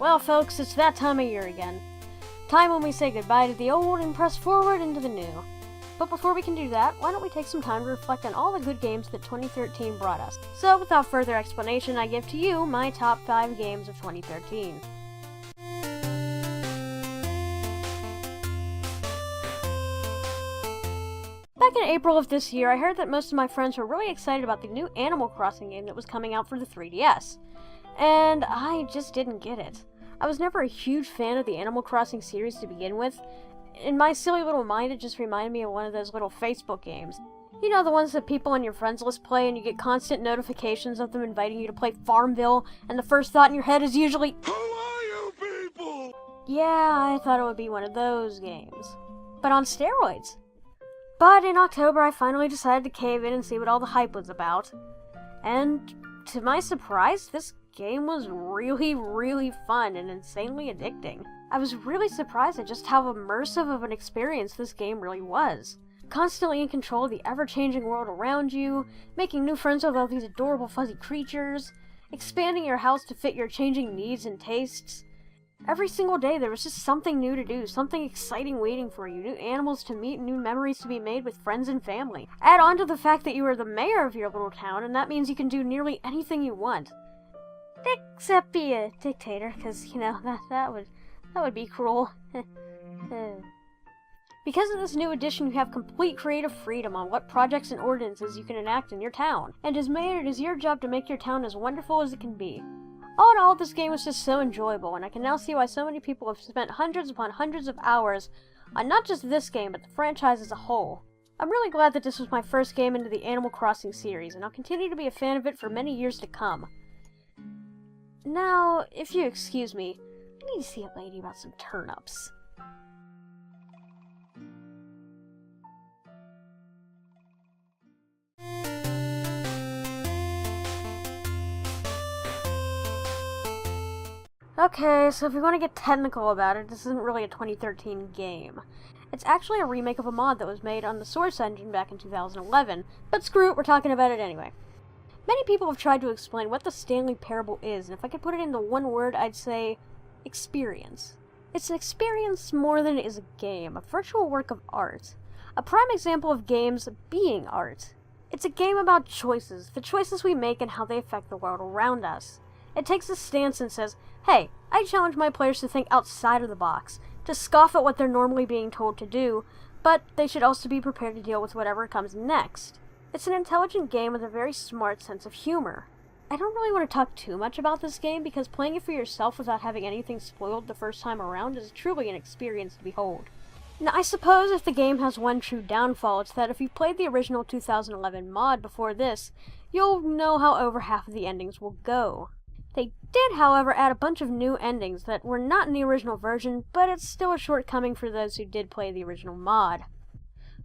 Well, folks, it's that time of year again. Time when we say goodbye to the old and press forward into the new. But before we can do that, why don't we take some time to reflect on all the good games that 2013 brought us. So, without further explanation, I give to you my top 5 games of 2013. Back in April of this year, I heard that most of my friends were really excited about the new Animal Crossing game that was coming out for the 3DS. And I just didn't get it. I was never a huge fan of the Animal Crossing series to begin with. In my silly little mind, it just reminded me of one of those little Facebook games. You know, the ones that people on your friends list play and you get constant notifications of them inviting you to play Farmville, and the first thought in your head is usually, "Who are you people?" Yeah, I thought it would be one of those games. But on steroids. But in October, I finally decided to cave in and see what all the hype was about. And to my surprise, this game was really fun and insanely addicting. I was really surprised at just how immersive of an experience this game really was. Constantly in control of the ever-changing world around you, making new friends with all these adorable fuzzy creatures, expanding your house to fit your changing needs and tastes. Every single day there was just something new to do, something exciting waiting for you, new animals to meet, new memories to be made with friends and family. Add on to the fact that you are the mayor of your little town, and that means you can do nearly anything you want. Except be a dictator, because, you know, that would be cruel. Because of this new addition, you have complete creative freedom on what projects and ordinances you can enact in your town. And as mayor, it is your job to make your town as wonderful as it can be. All in all, this game was just so enjoyable, and I can now see why so many people have spent hundreds upon hundreds of hours on not just this game, but the franchise as a whole. I'm really glad that this was my first game into the Animal Crossing series, and I'll continue to be a fan of it for many years to come. Now, if you excuse me, I need to see a lady about some turnips. Okay, so if we want to get technical about it, this isn't really a 2013 game. It's actually a remake of a mod that was made on the Source engine back in 2011, but screw it, we're talking about it anyway. Many people have tried to explain what the Stanley Parable is, and if I could put it into one word, I'd say experience. It's an experience more than it is a game, a virtual work of art. A prime example of games being art. It's a game about choices, the choices we make and how they affect the world around us. It takes a stance and says, hey, I challenge my players to think outside of the box, to scoff at what they're normally being told to do, but they should also be prepared to deal with whatever comes next. It's an intelligent game with a very smart sense of humor. I don't really want to talk too much about this game because playing it for yourself without having anything spoiled the first time around is truly an experience to behold. Now, I suppose if the game has one true downfall, it's that if you played the original 2011 mod before this, you'll know how over half of the endings will go. They did, however, add a bunch of new endings that were not in the original version, but it's still a shortcoming for those who did play the original mod.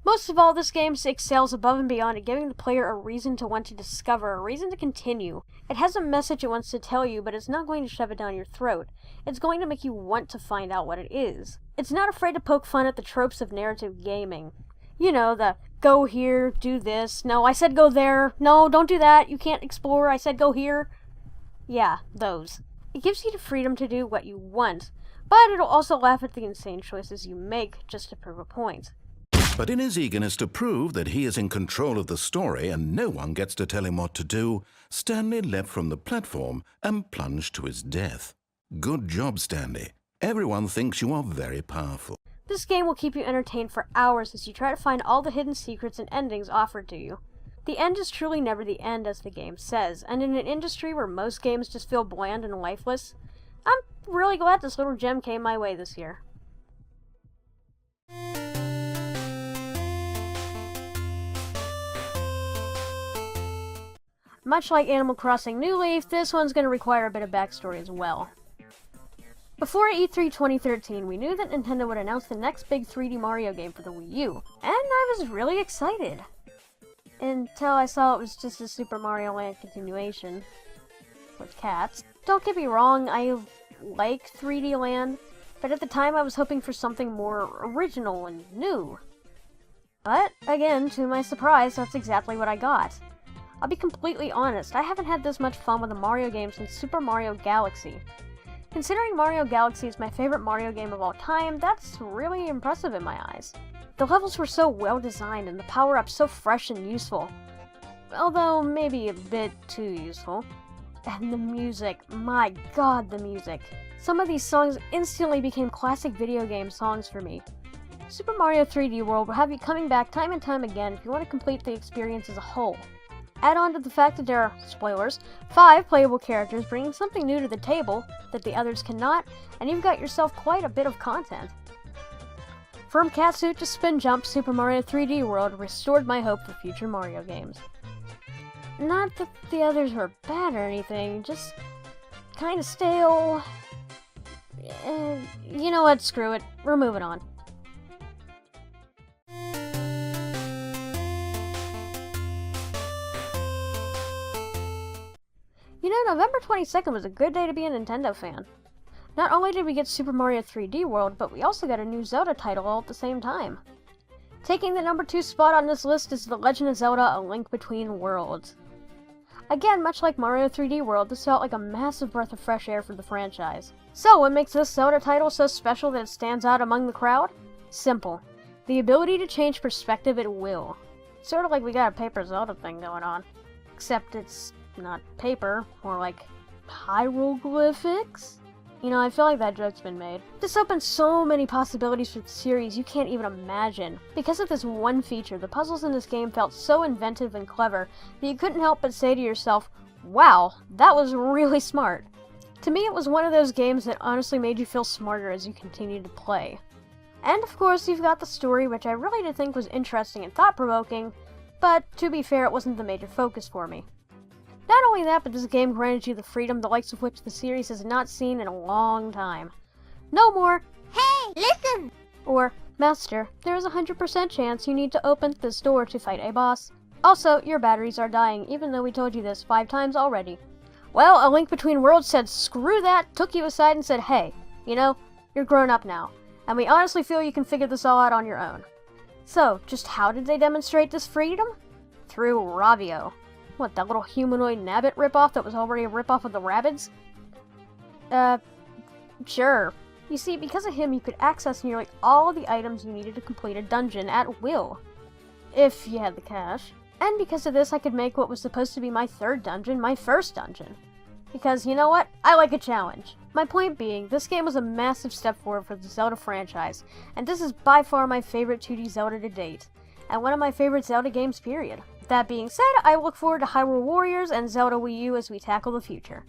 Most of all, this game excels above and beyond at giving the player a reason to want to discover, a reason to continue. It has a message it wants to tell you, but it's not going to shove it down your throat. It's going to make you want to find out what it is. It's not afraid to poke fun at the tropes of narrative gaming. You know, the go here, do this, no, I said go there, no, don't do that, you can't explore, I said go here. Yeah, those. It gives you the freedom to do what you want, but it'll also laugh at the insane choices you make just to prove a point. But in his eagerness to prove that he is in control of the story and no one gets to tell him what to do, Stanley leapt from the platform and plunged to his death. Good job, Stanley. Everyone thinks you are very powerful. This game will keep you entertained for hours as you try to find all the hidden secrets and endings offered to you. The end is truly never the end, as the game says, and in an industry where most games just feel bland and lifeless, I'm really glad this little gem came my way this year. Much like Animal Crossing New Leaf, this one's going to require a bit of backstory as well. Before E3 2013, we knew that Nintendo would announce the next big 3D Mario game for the Wii U, and I was really excited. Until I saw it was just a Super Mario Land continuation. With cats. Don't get me wrong, I like 3D Land, but at the time I was hoping for something more original and new. But, again, to my surprise, that's exactly what I got. I'll be completely honest, I haven't had this much fun with a Mario game since Super Mario Galaxy. Considering Mario Galaxy is my favorite Mario game of all time, that's really impressive in my eyes. The levels were so well designed and the power-ups so fresh and useful. Although, maybe a bit too useful. And the music, my god, the music. Some of these songs instantly became classic video game songs for me. Super Mario 3D World will have you coming back time and time again if you want to complete the experience as a whole. Add on to the fact that there are, spoilers, 5 playable characters bringing something new to the table that the others cannot, and you've got yourself quite a bit of content. From Catsuit to Spin Jump, Super Mario 3D World restored my hope for future Mario games. Not that the others were bad or anything, just kinda stale. You know what, screw it, we're moving on. You know, November 22nd was a good day to be a Nintendo fan. Not only did we get Super Mario 3D World, but we also got a new Zelda title all at the same time. Taking the number 2 spot on this list is The Legend of Zelda: A Link Between Worlds. Again, much like Mario 3D World, this felt like a massive breath of fresh air for the franchise. So, what makes this Zelda title so special that it stands out among the crowd? Simple. The ability to change perspective at will. Sort of like we got a paper Zelda thing going on. Except it's not paper, more like hieroglyphics? You know, I feel like that joke's been made. This opens so many possibilities for the series you can't even imagine. Because of this one feature, the puzzles in this game felt so inventive and clever that you couldn't help but say to yourself, wow, that was really smart. To me, it was one of those games that honestly made you feel smarter as you continued to play. And of course, you've got the story, which I really did think was interesting and thought-provoking, but to be fair, it wasn't the major focus for me. Not only that, but this game granted you the freedom the likes of which the series has not seen in a long time. No more, "Hey, listen!" or, "Master, there is a 100% chance you need to open this door to fight a boss. Also, your batteries are dying, even though we told you this 5 times already." Well, A Link Between Worlds said screw that, took you aside and said, hey, you know, you're grown up now, and we honestly feel you can figure this all out on your own. So, just how did they demonstrate this freedom? Through Ravio. What, that little humanoid Nabbit ripoff that was already a ripoff of the Rabbids? Sure. You see, because of him, you could access nearly all the items you needed to complete a dungeon at will. If you had the cash. And because of this, I could make what was supposed to be my 3rd dungeon my 1st dungeon. Because, you know what? I like a challenge. My point being, this game was a massive step forward for the Zelda franchise, and this is by far my favorite 2D Zelda to date, and one of my favorite Zelda games, period. That being said, I look forward to Hyrule Warriors and Zelda Wii U as we tackle the future.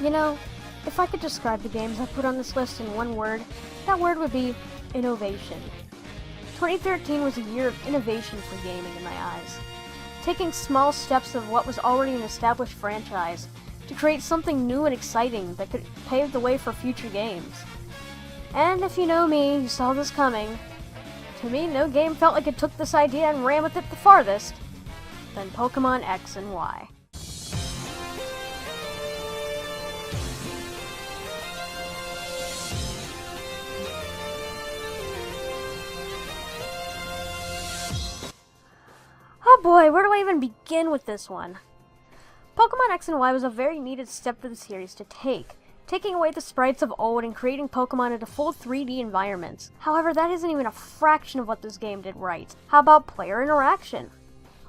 You know, if I could describe the games I put on this list in one word, that word would be innovation. 2013 was a year of innovation for gaming in my eyes. Taking small steps of what was already an established franchise to create something new and exciting that could pave the way for future games. And if you know me, you saw this coming. To me, no game felt like it took this idea and ran with it the farthest than Pokemon X and Y. Oh boy, where do I even begin with this one? Pokemon X and Y was a very needed step for the series to take, taking away the sprites of old and creating Pokemon into full 3D environments. However, that isn't even a fraction of what this game did right. How about player interaction?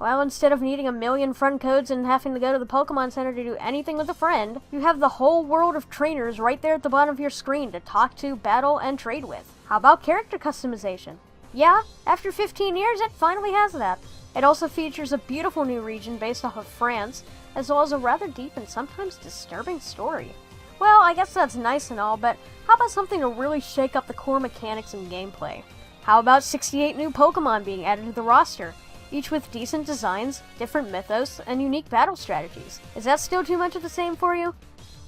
Well, instead of needing a million friend codes and having to go to the Pokemon Center to do anything with a friend, you have the whole world of trainers right there at the bottom of your screen to talk to, battle, and trade with. How about character customization? Yeah, after 15 years, it finally has that. It also features a beautiful new region based off of France, as well as a rather deep and sometimes disturbing story. Well, I guess that's nice and all, but how about something to really shake up the core mechanics and gameplay? How about 68 new Pokemon being added to the roster, each with decent designs, different mythos, and unique battle strategies? Is that still too much of the same for you?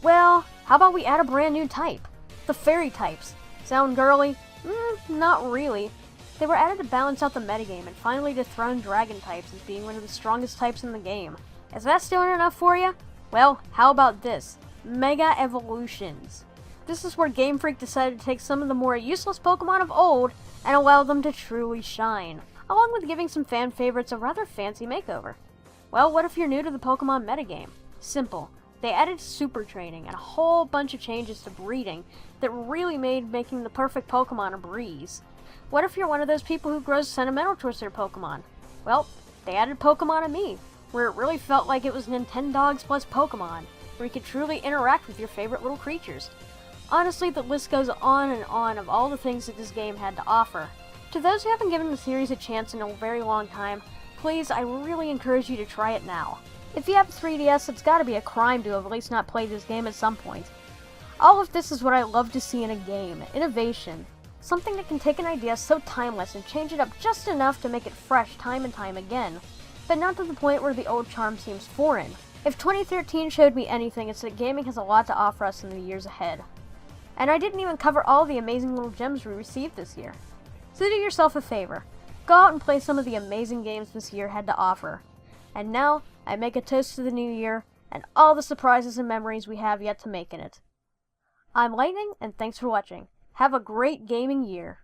Well, how about we add a brand new type? The Fairy types. Sound girly? Not really. They were added to balance out the metagame and finally dethrone Dragon types as being one of the strongest types in the game. Is that still not enough for you? Well, how about this? Mega Evolutions. This is where Game Freak decided to take some of the more useless Pokemon of old and allow them to truly shine. along with giving some fan favorites a rather fancy makeover. Well, what if you're new to the Pokemon metagame? Simple. They added super training and a whole bunch of changes to breeding that really made making the perfect Pokemon a breeze. What if you're one of those people who grows sentimental towards their Pokemon? Well, they added Pokemon Me, where it really felt like it was Nintendogs plus Pokemon, where you could truly interact with your favorite little creatures. Honestly, the list goes on and on of all the things that this game had to offer. To those who haven't given the series a chance in a very long time, please, I really encourage you to try it now. If you have a 3DS, it's gotta be a crime to have at least not played this game at some point. All of this is what I love to see in a game: innovation. Something that can take an idea so timeless and change it up just enough to make it fresh time and time again, but not to the point where the old charm seems foreign. If 2013 showed me anything, it's that gaming has a lot to offer us in the years ahead. And I didn't even cover all the amazing little gems we received this year. So do yourself a favor. Go out and play some of the amazing games this year had to offer. And now, I make a toast to the new year and all the surprises and memories we have yet to make in it. I'm Lightning, and thanks for watching. Have a great gaming year.